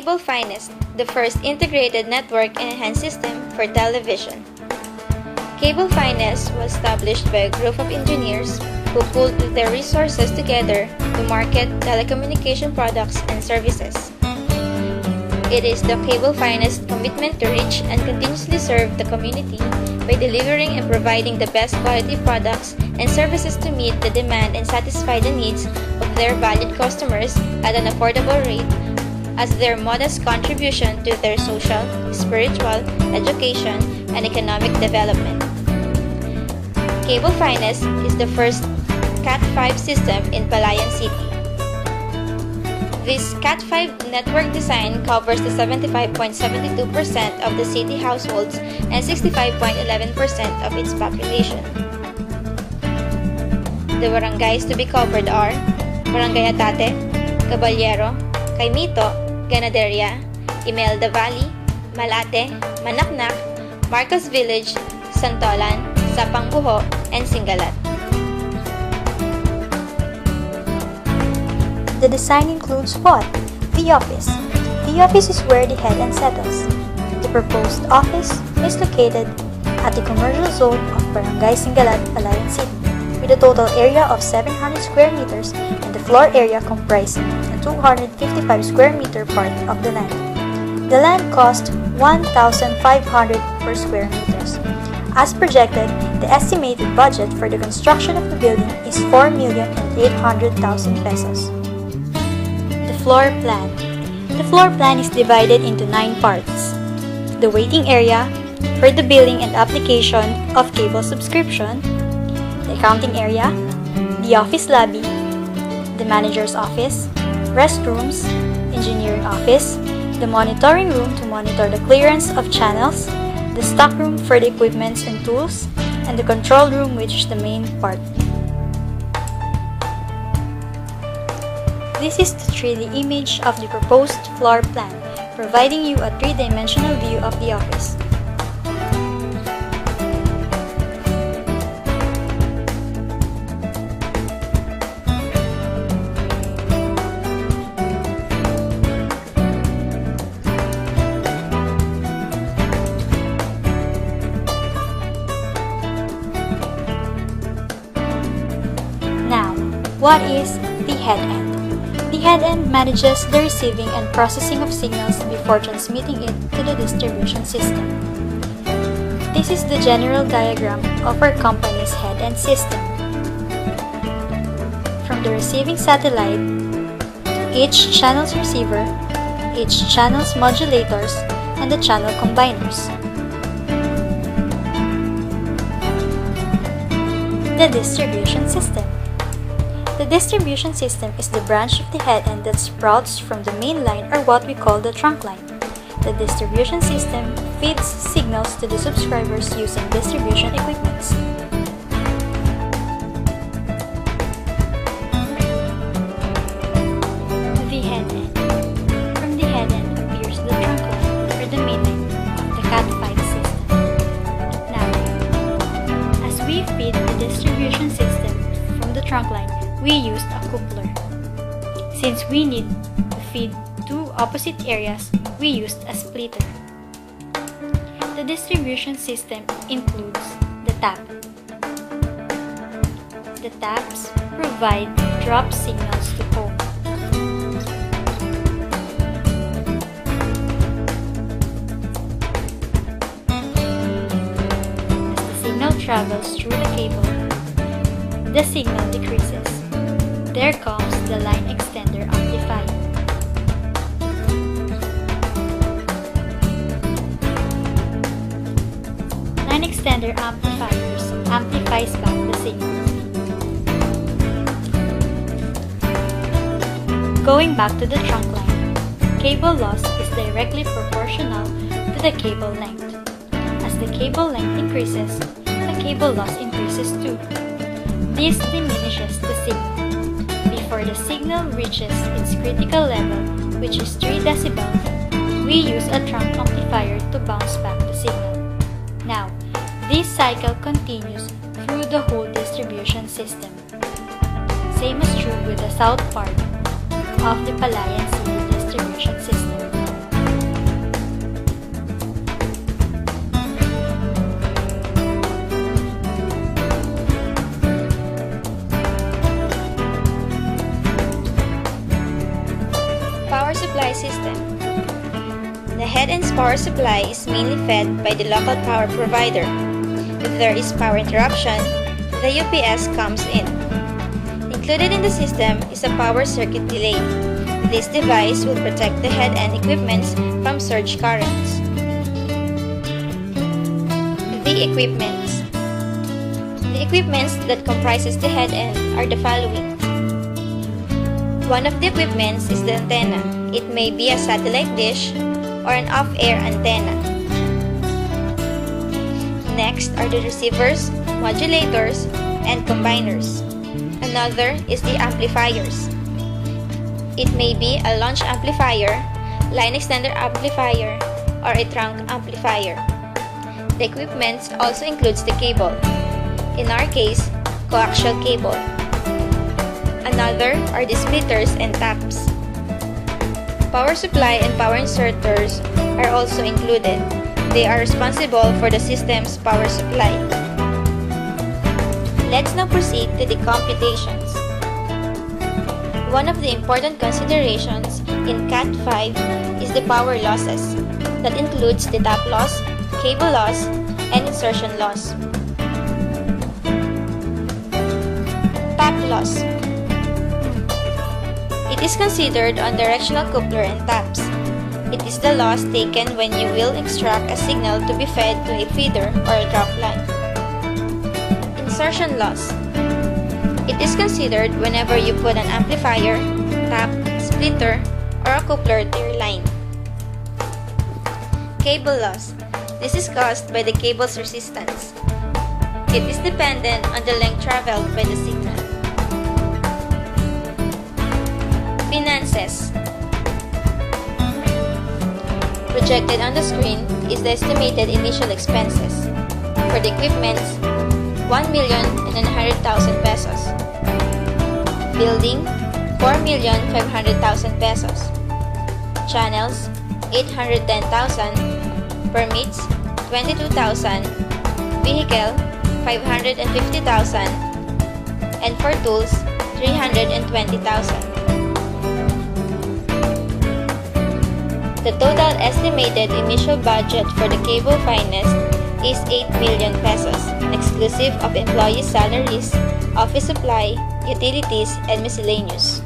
Cable Finest, the first integrated network and enhanced system for television. Cable Finest was established by a group of engineers who pooled their resources together to market telecommunication products and services. It is the Cable Finest commitment to reach and continuously serve the community by delivering and providing the best quality products and services to meet the demand and satisfy the needs of their valued customers at an affordable rate as their modest contribution to their social, spiritual, education, and economic development. Cable Finest is the first CAT5 system in Palayan City. This CAT5 network design covers the 75.72% of the city households and 65.11% of its population. The barangays to be covered are Barangay Atate, Caballero, Caimito, Ganaderia, Imelda Valley, Malate, Manaknak, Marcos Village, Santolan, Sapangbuho, and Singalat. The design includes what? The office. The office is where the head end settles. The proposed office is located at the commercial zone of Barangay Singalat, Palayan City, with a total area of 700 square meters and the floor area comprising a 255 square meter part of the land. The land cost 1,500 per square meters. As projected, the estimated budget for the construction of the building is 4,800,000 pesos. The floor plan. The floor plan is divided into 9 parts. The waiting area for the billing and application of cable subscription, the accounting area, the office lobby, the manager's office, restrooms, engineering office, the monitoring room to monitor the clearance of channels, the stock room for the equipments and tools, and the control room, which is the main part. This is the 3D image of the proposed floor plan, providing you a 3-dimensional view of the office. Now, what is the head end? The head end manages the receiving and processing of signals before transmitting it to the distribution system. This is the general diagram of our company's head end system. From the receiving satellite to each channel's receiver, each channel's modulators, and the channel combiners. The distribution system. The distribution system is the branch of the head end that sprouts from the main line, or what we call the trunk line. The distribution system feeds signals to the subscribers using distribution equipments. The head end. From the head end appears the trunk line, or the main line of the CAT5 system. Now, as we feed the distribution system from the trunk line, we used a coupler. Since we need to feed 2 opposite areas, we used a splitter. The distribution system includes the tap. The taps provide drop signals to home. As the signal travels through the cable, the signal decreases. There comes the line extender amplifier. Line extender amplifiers amplifies back the signal. Going back to the trunk line, cable loss is directly proportional to the cable length. As the cable length increases, the cable loss increases too. This diminishes the signal. Before the signal reaches its critical level, which is 3 decibels, we use a trunk amplifier to bounce back the signal. Now, this cycle continues through the whole distribution system. Same is true with the south part of the Palayan City distribution system. power supply is mainly fed by the local power provider. If there is power interruption, the UPS comes in. Included in the system is a power circuit delay. This device will protect the head-end equipments from surge currents. The equipments. The equipments that comprises the head-end are the following. One of the equipments is the antenna. It may be a satellite dish or an off-air antenna. Next are the receivers, modulators, and combiners. Another is the amplifiers. It may be a launch amplifier, line extender amplifier, or a trunk amplifier. The equipment also includes the cable. In our case, coaxial cable. Another are the splitters and taps. Power supply and power inserters are also included. They are responsible for the system's power supply. Let's now proceed to the computations. One of the important considerations in CAT5 is the power losses. That includes the tap loss, cable loss, and insertion loss. Tap loss. It is considered on directional coupler and taps. It is the loss taken when you will extract a signal to be fed to a feeder or a drop line. Insertion loss. It is considered whenever you put an amplifier, tap, splitter, or a coupler to your line. Cable loss. This is caused by the cable's resistance. It is dependent on the length traveled by the signal. Finances. Projected on the screen is the estimated initial expenses. For the equipments, 1,900,000 pesos. Building, 4,500,000 pesos. Channels, 810,000. Permits, 22,000. Vehicle, 550,000. And for tools, 320,000. The total estimated initial budget for the cable finest is 8 million pesos, exclusive of employee salaries, office supply, utilities, and miscellaneous.